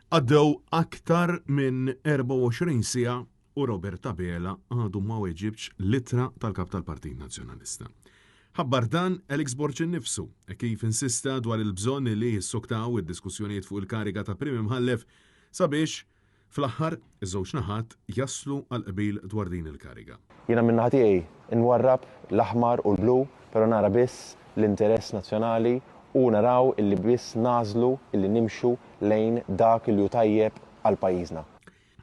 Għaddew aktar minn 24 sija u Robert Tabela għadu ma weġibx litra tal-kap tal-Partit Nazzjonalista. Ħabbar dan Alex Borg innifsu kif insista dwar il-bżonn li jissuktaw id-diskussjonijiet fuq il-kariga ta' Prim Imħallef sabiex fl-aħħar iż-żewġ naħat jaslu għal qbil dwar din il-kariga. Jiena minn naħa tiegħi nwarrab l-aħmar u l-blu, però nara biss l-interess nazzjonali u naraw illi biss nażlu illi nimxu lejn dak il tajjeb għal pajjiżna.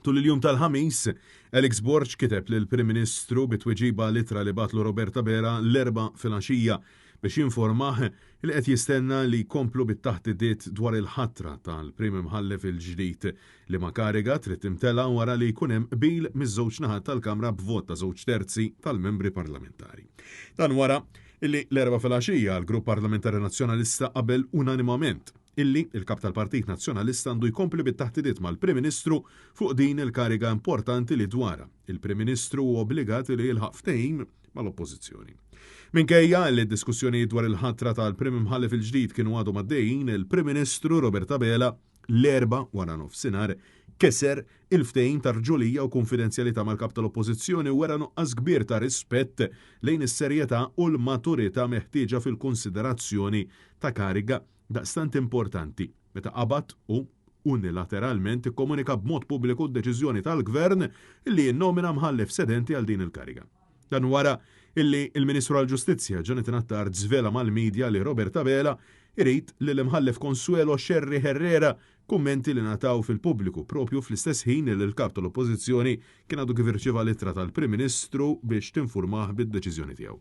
Tul il-jum tal-ħamis, Alex Borg kiteb lil Prim Ministru bitweġiba litra li batlu Robert Tabela l-4 filgħaxija biex jinformah li qed jistenna li jkomplu bit-taħdidiet dwar il-ħatra tal-Prim Imħallef il-ġdid li ma kariga trid timtela wara li jkun hemm qbil miż-żewġ naħat tal-Kamra b'vot ta' 2/3 tal-membri parlamentari. Dan wara illi l-4 filgħaxija l-Grupp Parlamentari Nazzjonalista qabel unanimament illi il-kap tal-Partit Nazzjonalista għandu jkompli bit-taħdidiet mal-Prim Ministru fuq din il-kariga importanti li dwara il-Prim Ministru u obbligati li jilħaq ftehim mal-Oppożizzjoni. Minkejja li d-diskussjoni dwar il-ħatra tal-Prim Imħallef il-ġdid kienu għadu maddejjin, il-Prim Ministru Robert Tabela l-4 wara nofsinhar keser il-ftehim ta' rġulija u konfidenzjalità mal-kap tal-Oppożizzjoni u wara nuqqas kbir ta' rispett lejn is-serjetà u l-maturità meħtieġa fil-konsiderazzjoni ta' kariga daqstant importanti meta qabad u unilateralment ikkomunika b'mod pubbliku d-deċiżjoni tal-Gvern illi jinnomina mħallef sedenti għal din il-kariga. Dan wara illi il-Ministru għall-Ġustizzja Jonathan Attard żvela mal-medja li Robert Tabela irid li l-imħallef Consuelo Scerri Herrera kummenti li nataw fil-pubbliku propju fl-istess ħin li l-kap tal-Oppożizzjoni kien għadu kif irċieva littra tal-Prim Ministru biex tinfurmah bid-deċiżjoni tiegħu.